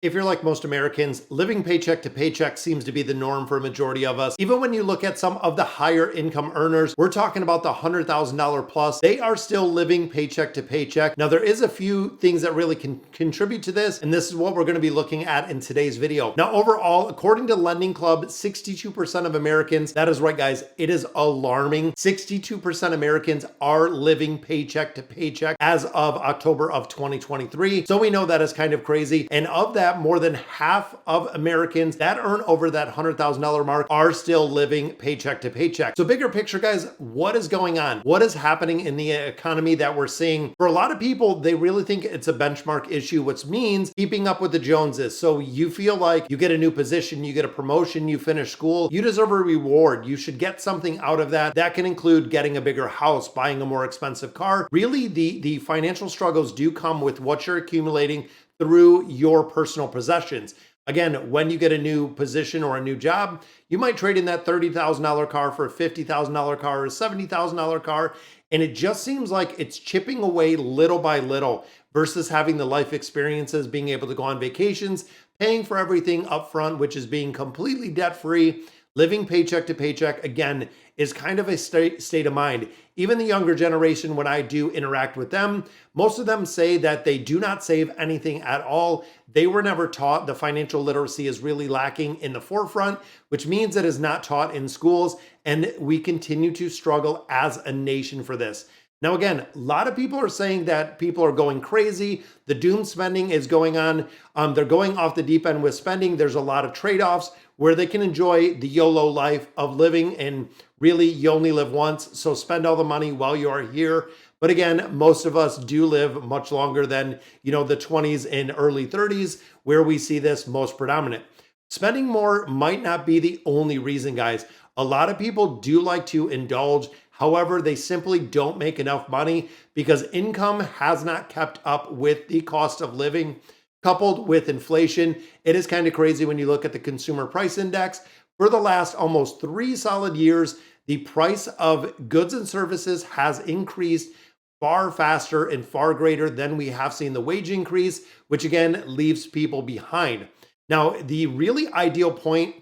If you're like most Americans, living paycheck to paycheck seems to be the norm for a majority of us. Even when you look at some of the higher income earners, we're talking about the $100,000 plus, they are still living paycheck to paycheck. Now, there is a few things that really can contribute to this, and this is what we're going to be looking at in today's video. Now, overall, according to Lending Club, 62% of Americans, that is right, guys, it is alarming. 62% Americans are living paycheck to paycheck as of October of 2023. So we know that is kind of crazy. And of that, more than half of Americans that earn over that $100,000 mark are still living paycheck to paycheck. So bigger picture, guys, what is going on? What is happening in the economy that we're seeing? For a lot of people, they really think it's a benchmark issue, which means keeping up with the Joneses. So you feel like you get a new position, you get a promotion, you finish school, you deserve a reward. You should get something out of that. That can include getting a bigger house, buying a more expensive car. Really, the financial struggles do come with what you're accumulating through your personal possessions. Again, when you get a new position or a new job, you might trade in that $30,000 car for a $50,000 car or a $70,000 car. And it just seems like it's chipping away little by little versus having the life experiences, being able to go on vacations, paying for everything up front, which is being completely debt-free. Living paycheck to paycheck, again, is kind of a state of mind. Even the younger generation, when I do interact with them, most of them say that they do not save anything at all. They were never taught. The financial literacy is really lacking in the forefront, which means it is not taught in schools. And we continue to struggle as a nation for this. Now, again, a lot of people are saying that people are going crazy. The doom spending is going on. They're going off the deep end with spending. There's a lot of trade-offs where they can enjoy the YOLO life of living, and really you only live once, so spend all the money while you are here. But again, most of us do live much longer than, the 20s and early 30s, where we see this most predominant. Spending more might not be the only reason, guys. A lot of people do like to indulge. However, they simply don't make enough money because income has not kept up with the cost of living. Coupled with inflation, it is kind of crazy when you look at the consumer price index. For the last almost 3 solid years, the price of goods and services has increased far faster and far greater than we have seen the wage increase, which again leaves people behind. Now, the really ideal point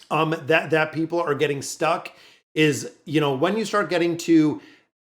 that people are getting stuck is, when you start getting to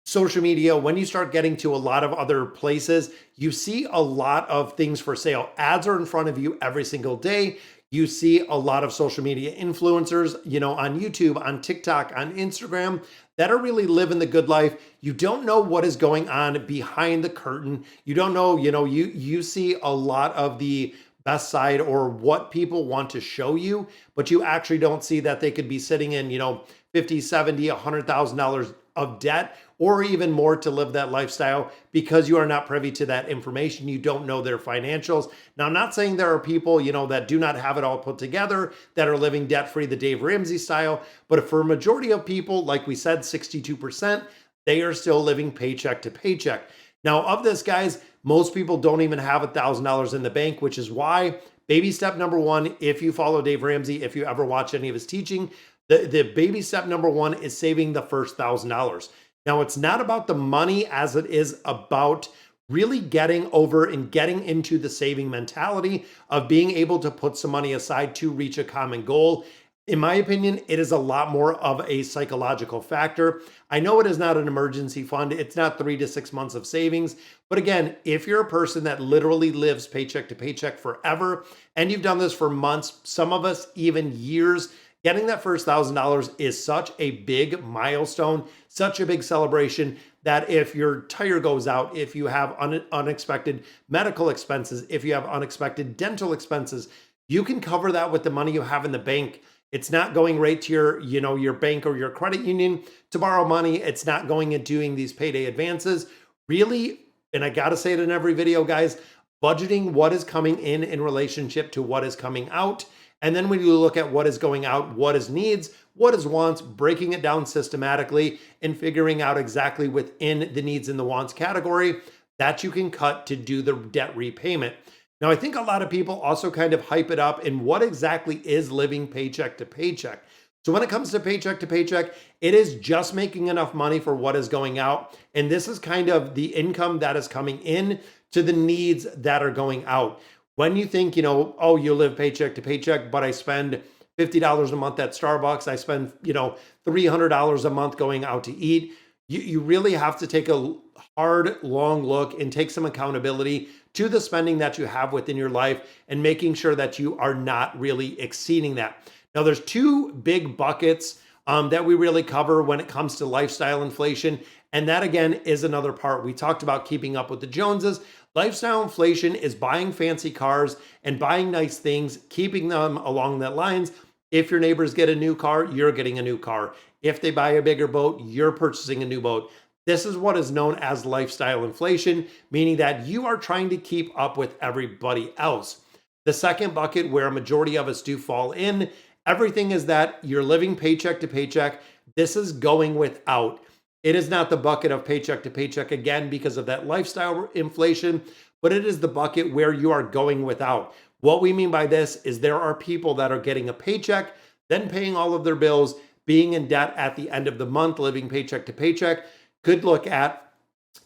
social media, when you start getting to a lot of other places, you see a lot of things for sale. Ads are in front of you every single day. You see a lot of social media influencers, on YouTube, on TikTok, on Instagram, that are really living the good life. You don't know what is going on behind the curtain. You don't know, you see a lot of the best side or what people want to show you, but you actually don't see that they could be sitting in, $50, $70, $100,000 of debt or even more to live that lifestyle because you are not privy to that information. You don't know their financials. Now, I'm not saying there are people, that do not have it all put together, that are living debt-free, the Dave Ramsey style, but for a majority of people, like we said, 62%, they are still living paycheck to paycheck. Now, of this, guys, most people don't even have $1,000 in the bank, which is why baby step number one, if you follow Dave Ramsey, if you ever watch any of his teaching, the baby step number one is saving the first $1,000. Now, it's not about the money as it is about really getting over and getting into the saving mentality of being able to put some money aside to reach a common goal. In my opinion, it is a lot more of a psychological factor. I know it is not an emergency fund. It's not 3 to 6 months of savings. But again, if you're a person that literally lives paycheck to paycheck forever, and you've done this for months, some of us even years, getting that first $1,000 is such a big milestone, such a big celebration that if your tire goes out, if you have unexpected medical expenses, if you have unexpected dental expenses, you can cover that with the money you have in the bank. It's not going right to your bank or your credit union to borrow money. It's not going and doing these payday advances. Really, and I got to say it in every video, guys, budgeting what is coming in relationship to what is coming out. And then when you look at what is going out, what is needs, what is wants, breaking it down systematically and figuring out exactly within the needs and the wants category that you can cut to do the debt repayment. Now, I think a lot of people also kind of hype it up in what exactly is living paycheck to paycheck. So when it comes to paycheck, it is just making enough money for what is going out. And this is kind of the income that is coming in to the needs that are going out. When you think, oh, you live paycheck to paycheck, but I spend $50 a month at Starbucks, I spend, $300 a month going out to eat. You really have to take a hard, long look and take some accountability to the spending that you have within your life and making sure that you are not really exceeding that. Now, there's two big buckets that we really cover when it comes to lifestyle inflation. And that, again, is another part. We talked about keeping up with the Joneses. Lifestyle inflation is buying fancy cars and buying nice things, keeping them along that lines. If your neighbors get a new car, you're getting a new car. If they buy a bigger boat, you're purchasing a new boat. This is what is known as lifestyle inflation, meaning that you are trying to keep up with everybody else. The second bucket, where a majority of us do fall in, everything is that you're living paycheck to paycheck. This is going without. It is not the bucket of paycheck to paycheck, again, because of that lifestyle inflation, but it is the bucket where you are going without. What we mean by this is there are people that are getting a paycheck, then paying all of their bills, being in debt at the end of the month, living paycheck to paycheck. Could look at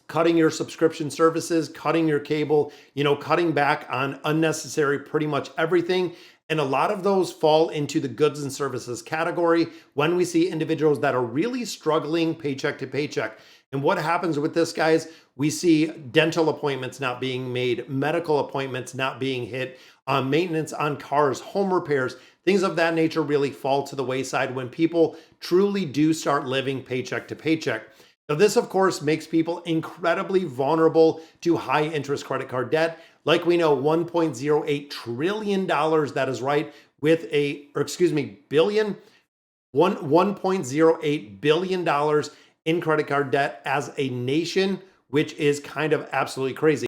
cutting your subscription services, cutting your cable, cutting back on unnecessary pretty much everything. And a lot of those fall into the goods and services category when we see individuals that are really struggling paycheck to paycheck. And what happens with this, guys, we see dental appointments not being made, medical appointments not being hit, maintenance on cars, home repairs, things of that nature really fall to the wayside when people truly do start living paycheck to paycheck. Now, this, of course, makes people incredibly vulnerable to high interest credit card debt. Like we know, $1.08 trillion, that is right, $1.08 billion in credit card debt as a nation, which is kind of absolutely crazy.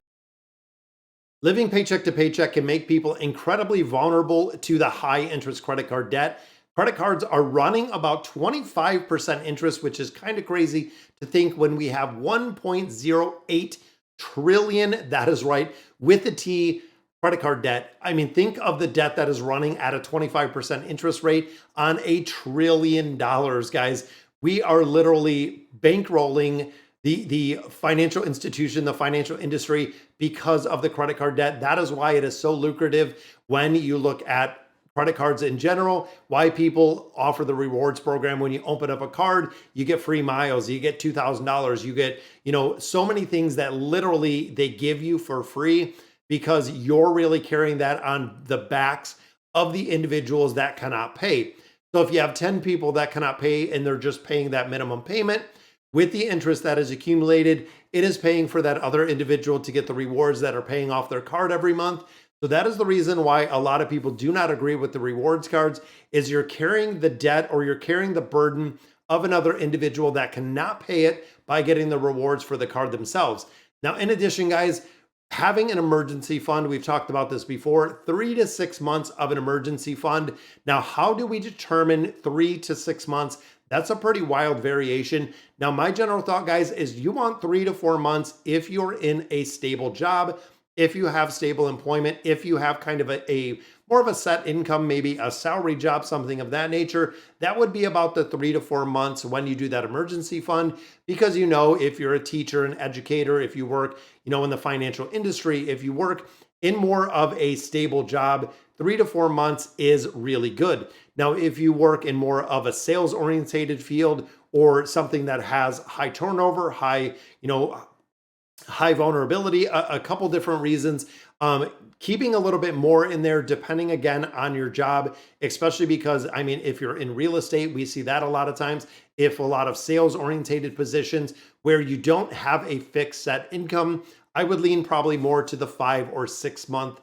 Living paycheck to paycheck can make people incredibly vulnerable to the high interest credit card debt. Credit cards are running about 25% interest, which is kind of crazy to think when we have 1.08 trillion, that is right, with a T, credit card debt. I mean, think of the debt that is running at a 25% interest rate on $1 trillion, guys. We are literally bankrolling the financial institution, the financial industry, because of the credit card debt. That is why it is so lucrative when you look at credit cards in general, why people offer the rewards program. When you open up a card, you get free miles, you get $2,000, you get, so many things that literally they give you for free because you're really carrying that on the backs of the individuals that cannot pay. So if you have 10 people that cannot pay and they're just paying that minimum payment, with the interest that is accumulated, it is paying for that other individual to get the rewards that are paying off their card every month. So that is the reason why a lot of people do not agree with the rewards cards, is you're carrying the debt or you're carrying the burden of another individual that cannot pay it by getting the rewards for the card themselves. Now, in addition, guys, having an emergency fund, we've talked about this before, 3 to 6 months of an emergency fund. Now, how do we determine 3 to 6 months? That's a pretty wild variation. Now, my general thought, guys, is you want 3 to 4 months if you're in a stable job, if you have stable employment, if you have kind of a more of a set income, maybe a salary job, something of that nature. That would be about the 3 to 4 months when you do that emergency fund, because if you're a teacher, an educator, if you work, in the financial industry, if you work in more of a stable job, 3 to 4 months is really good. Now, if you work in more of a sales orientated field or something that has high turnover, high vulnerability, a couple different reasons, keeping a little bit more in there, depending again on your job, especially because, if you're in real estate, we see that a lot of times. If a lot of sales orientated positions where you don't have a fixed set income, I would lean probably more to the 5 or 6 month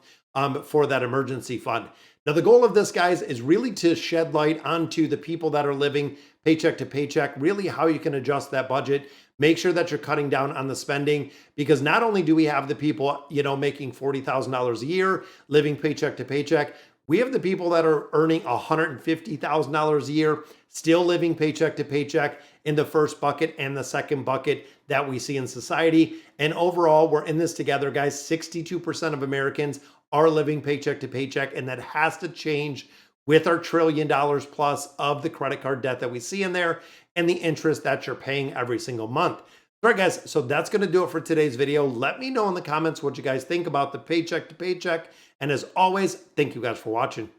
for that emergency fund. Now, the goal of this, guys, is really to shed light onto the people that are living paycheck to paycheck, really how you can adjust that budget. Make sure that you're cutting down on the spending, because not only do we have the people, making $40,000 a year, living paycheck to paycheck, we have the people that are earning $150,000 a year, still living paycheck to paycheck in the first bucket and the second bucket that we see in society. And overall, we're in this together, guys. 62% of Americans are living paycheck to paycheck, and that has to change with our $1 trillion plus of the credit card debt that we see in there and the interest that you're paying every single month. All right, guys, so that's going to do it for today's video. Let me know in the comments what you guys think about the paycheck to paycheck. And as always, thank you guys for watching.